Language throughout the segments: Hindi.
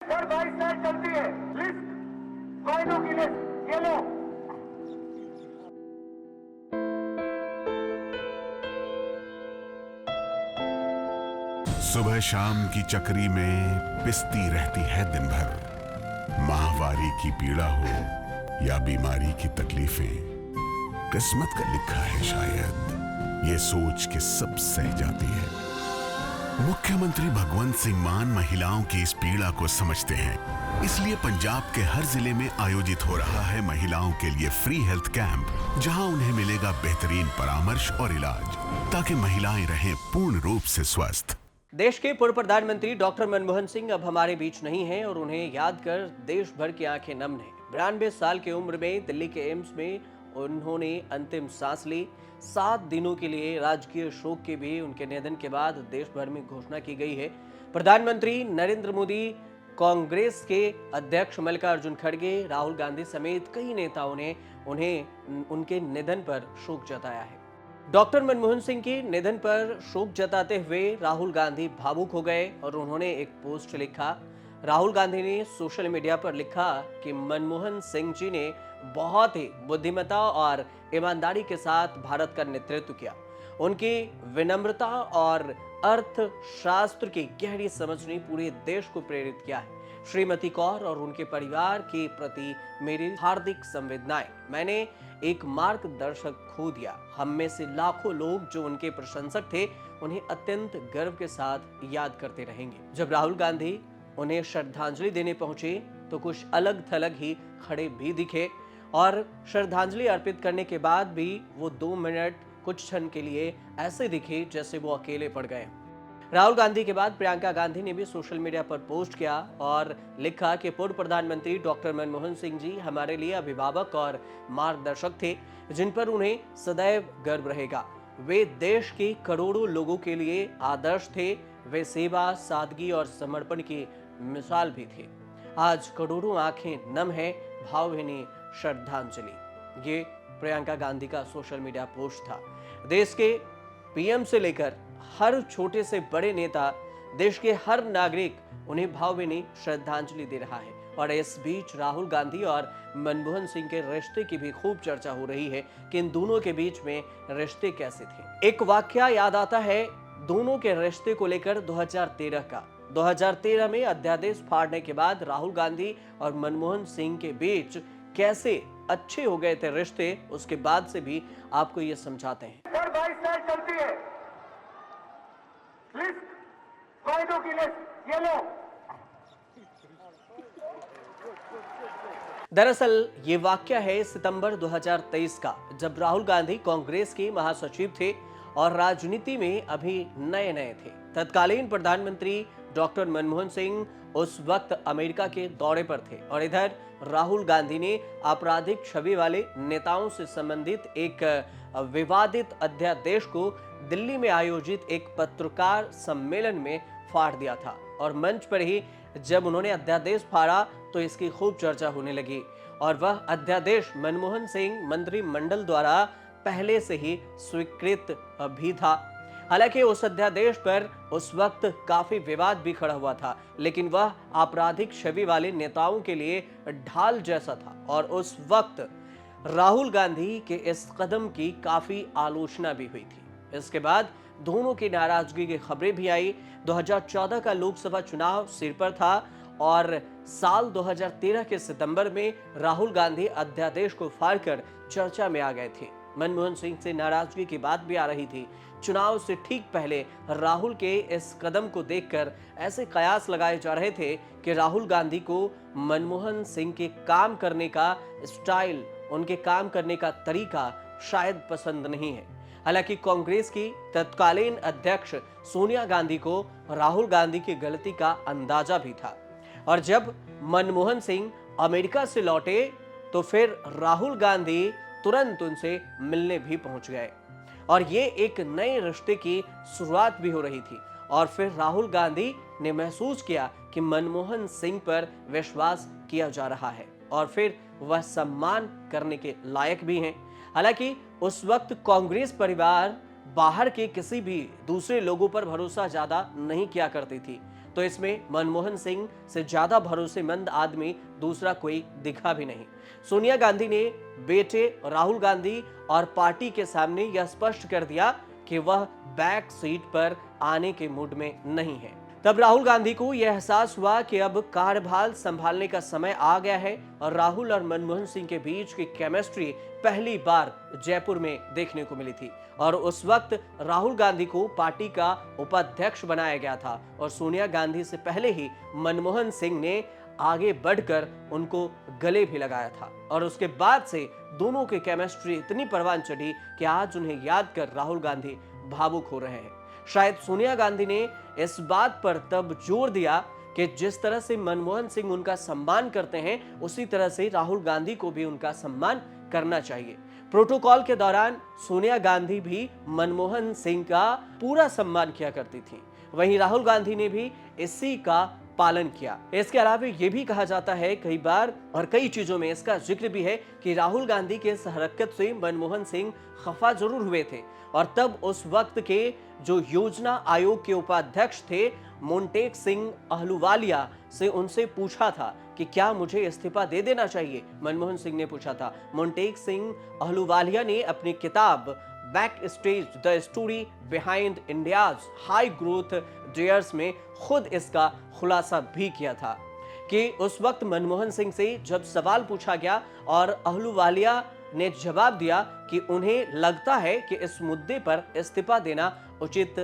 और 22 साल चलती है लिस्ट, फायदों की लिस्ट, ये लो। सुबह शाम की चक्री में पिसती रहती है दिन भर। माहवारी की पीड़ा हो या बीमारी की तकलीफें, किस्मत का लिखा है शायद, ये सोच के सब सह जाती है। मुख्यमंत्री भगवंत सिंह मान महिलाओं की इस पीड़ा को समझते हैं, इसलिए पंजाब के हर जिले में आयोजित हो रहा है महिलाओं के लिए फ्री हेल्थ कैंप, जहां उन्हें मिलेगा बेहतरीन परामर्श और इलाज, ताकि महिलाएं रहें पूर्ण रूप से स्वस्थ। देश के पूर्व प्रधानमंत्री डॉक्टर मनमोहन सिंह अब हमारे बीच नहीं हैं और उन्हें याद कर देश भर की आंखें नम हैं। 92 साल की उम्र में दिल्ली के एम्स में उन्होंने अंतिम सांस ली। 7 दिनों के लिए राजकीय शोक की भी उनके निधन के बाद देश भर में घोषणा की गई है। प्रधानमंत्री नरेंद्र मोदी, कांग्रेस के अध्यक्ष मल्लिकार्जुन खड़गे, राहुल गांधी समेत कई नेताओं ने उनके निधन पर शोक जताया है। डॉक्टर मनमोहन सिंह के निधन पर शोक जताते हुए राहुल गांधी भावुक हो गए और उन्होंने एक पोस्ट लिखा। राहुल गांधी ने सोशल मीडिया पर लिखा कि मनमोहन सिंह जी ने बहुत ही बुद्धिमत्ता और ईमानदारी के साथ भारत का नेतृत्व किया। उनकी विनम्रता और अर्थशास्त्र की गहरी समझ ने पूरे देश को प्रेरित किया है। श्रीमती कौर और उनके परिवार के प्रति मेरी हार्दिक संवेदनाएं। मैंने एक मार्गदर्शक खो दिया। हम में से लाखों लोग जो उनके प्रशंसक थे, उन्हें अत्यंत गर्व के साथ याद करते रहेंगे। जब राहुल गांधी उन्हें श्रद्धांजलि देने पहुंचे तो कुछ अलग थलग ही खड़े भी दिखे और श्रद्धांजलि अर्पित करने के बाद भी वो 2 मिनट कुछ क्षण के लिए ऐसे दिखे जैसे वो अकेले पड़ गए। राहुल गांधी के बाद प्रियंका गांधी ने भी सोशल मीडिया पर पोस्ट किया और लिखा कि पूर्व प्रधानमंत्री डॉक्टर मनमोहन सिंह जी हमारे लिए अभिभावक और मार्गदर्शक थे, जिन पर उन्हें सदैव गर्व रहेगा। वे देश के करोड़ों लोगों के लिए आदर्श थे। वे सेवा, सादगी और समर्पण की मिसाल भी थे। आज करोड़ों आंखें नम है, भावभीनी श्रद्धांजलि। ये प्रियंका गांधी का सोशल मीडिया पोस्ट था। देश के पीएम से लेकर हर छोटे से बड़े नेता, देश के हर नागरिक उन्हें भावभीनी श्रद्धांजलि दे रहा है। और इस बीच राहुल गांधी और मनमोहन सिंह के रिश्ते की भी खूब चर्चा हो रही है कि इन दोनों के बीच में रिश्ते कैसे थे। एक वाकया याद आता है दोनों के रिश्ते को लेकर 2013 का। 2013 में अध्यादेश फाड़ने के बाद राहुल गांधी और मनमोहन सिंह के बीच कैसे अच्छे हो गए थे रिश्ते, उसके बाद से भी आपको ये समझाते हैं। और 22 साल चलती है लिस्ट, फायदों की लिस्ट, ये लो। दरअसल ये वाकया है सितंबर 2023 का, जब राहुल गांधी कांग्रेस के महासचिव थे और राजनीति में अभी नए नए थे। तत्कालीन प्रधानमंत्री डॉक्टर मनमोहन सिंह उस वक्त अमेरिका के दौरे पर थे और इधर राहुल गांधी ने आपराधिक छवि वाले नेताओं से संबंधित एक विवादित अध्यादेश को दिल्ली में आयोजित एक पत्रकार सम्मेलन में फाड़ दिया था। और मंच पर ही जब उन्होंने अध्यादेश फाड़ा तो इसकी खूब चर्चा होने लगी और वह अध्यादेश मनमोहन सिंह मंत्रिमंडल द्वारा पहले से ही स्वीकृत भी था। हालांकि उस अध्यादेश पर उस वक्त काफी विवाद भी खड़ा हुआ था, लेकिन वह आपराधिक छवि वाले नेताओं के लिए ढाल जैसा था और उस वक्त राहुल गांधी के इस कदम की काफी आलोचना भी हुई थी। इसके बाद दोनों की नाराजगी की खबरें भी आई। 2014 का लोकसभा चुनाव सिर पर था और साल 2013 के सितंबर में राहुल गांधी अध्यादेश को फाड़कर चर्चा में आ गए थे। मनमोहन सिंह से नाराजगी की बात भी आ रही थी। चुनाव से ठीक पहले राहुल के इस कदम को देखकर ऐसे कयास लगाए जा रहे थे कि राहुल गांधी को मनमोहन सिंह के काम करने का स्टाइल, उनके काम करने का तरीका शायद पसंद नहीं है। हालांकि कांग्रेस की तत्कालीन अध्यक्ष सोनिया गांधी को राहुल गांधी की गलती का अंदाजा भी था और जब मनमोहन सिंह अमेरिका से लौटे तो फिर राहुल गांधी तुरंत उनसे मिलने भी पहुंच गए और ये एक नए रिश्ते की शुरुआत भी हो रही थी। और फिर राहुल गांधी ने महसूस किया कि मनमोहन सिंह पर विश्वास किया जा रहा है और फिर वह सम्मान करने के लायक भी हैं। हालांकि उस वक्त कांग्रेस परिवार बाहर के किसी भी दूसरे लोगों पर भरोसा ज्यादा नहीं किया करती थी, तो तो इसमें मनमोहन सिंह से ज्यादा भरोसेमंद आदमी दूसरा कोई दिखा भी नहीं। सोनिया गांधी ने बेटे राहुल गांधी और पार्टी के सामने यह स्पष्ट कर दिया कि वह बैक सीट पर आने के मूड में नहीं है। तब राहुल गांधी को यह एहसास हुआ कि अब कार्यभार संभालने का समय आ गया है और राहुल और मनमोहन सिंह के बीच की केमिस्ट्री पहली बार जयपुर में देखने को मिली थी और उस वक्त राहुल गांधी को पार्टी का उपाध्यक्ष बनाया गया था और सोनिया गांधी से पहले ही मनमोहन सिंह ने आगे बढ़कर उनको गले भी लगाया था और उसके बाद से दोनों की केमिस्ट्री इतनी परवान चढ़ी कि आज उन्हें याद कर राहुल गांधी भावुक हो रहे हैं। शायद सोनिया गांधी ने इस बात पर तब जोर दिया कि जिस तरह से मनमोहन सिंह उनका सम्मान करते हैं उसी तरह से राहुल गांधी को भी उनका सम्मान करना चाहिए। प्रोटोकॉल के दौरान सोनिया गांधी भी मनमोहन सिंह का पूरा सम्मान किया करती थी, वहीं राहुल गांधी ने भी इसी का पालन किया। इसके अलावा ये भी कहा जाता है कई बार और कई चीजों में इसका जिक्र भी है कि राहुल गांधी के इस हरकत से मनमोहन सिंह खफा जरूर हुए थे और तब उस वक्त के जो योजना आयोग के उपाध्यक्ष थे मोंटेक सिंह अहलूवालिया से उनसे पूछा था कि क्या मुझे इस्तीफा दे देना चाहिए। मनमोहन सिंह ने पूछा था। मोंटेक सिंह अहलूवालिया ने अपनी किताब back stage the story behind India's high growth dares में खुद इसका खुलासा भी किया था कि उस वक्त मनमोहन सिंह से जब सवाल पूछा गया और अहलूवालिया ने जवाब दिया कि उन्हें लगता है कि इस मुद्दे पर इस्तीफा देना उचित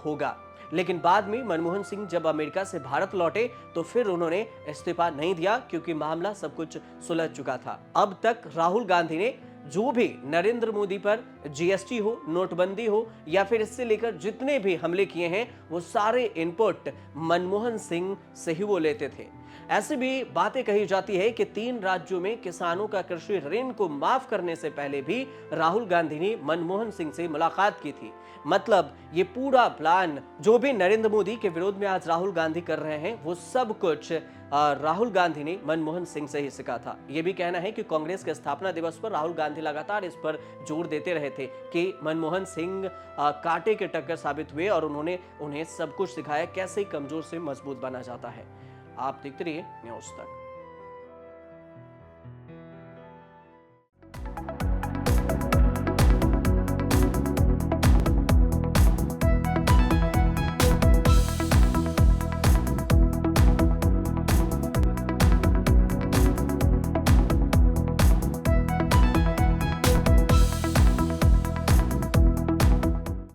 होगा, लेकिन बाद में मनमोहन सिंह जब अमेरिका से भारत लौटे तो फिर उन्होंने इस्तीफा नहीं दिया क्योंकि मामला सब कुछ सुलझ चुका था। अब तक राहुल गांधी ने जो भी नरेंद्र मोदी पर जीएसटी हो, नोटबंदी हो या फिर इससे लेकर जितने भी हमले किए हैं वो सारे इनपुट मनमोहन सिंह से ही वो लेते थे। ऐसे भी बातें कही जाती है कि 3 राज्यों में किसानों का कृषि ऋण को माफ करने से पहले भी राहुल गांधी ने मनमोहन सिंह से मुलाकात की थी। मतलब ये पूरा प्लान जो भी नरेंद्र मोदी के विरोध में आज राहुल गांधी कर रहे हैं वो सब कुछ राहुल गांधी ने मनमोहन सिंह से ही सीखा था। ये भी कहना है कि कांग्रेस के स्थापना दिवस पर राहुल गांधी लगातार इस पर जोर देते रहे थे कि मनमोहन सिंह कांटे के टक्कर साबित हुए और उन्होंने उन्हें सब कुछ सिखाया कैसे कमजोर से मजबूत बना जाता है। आप देखते रहिए न्यूज़ तक।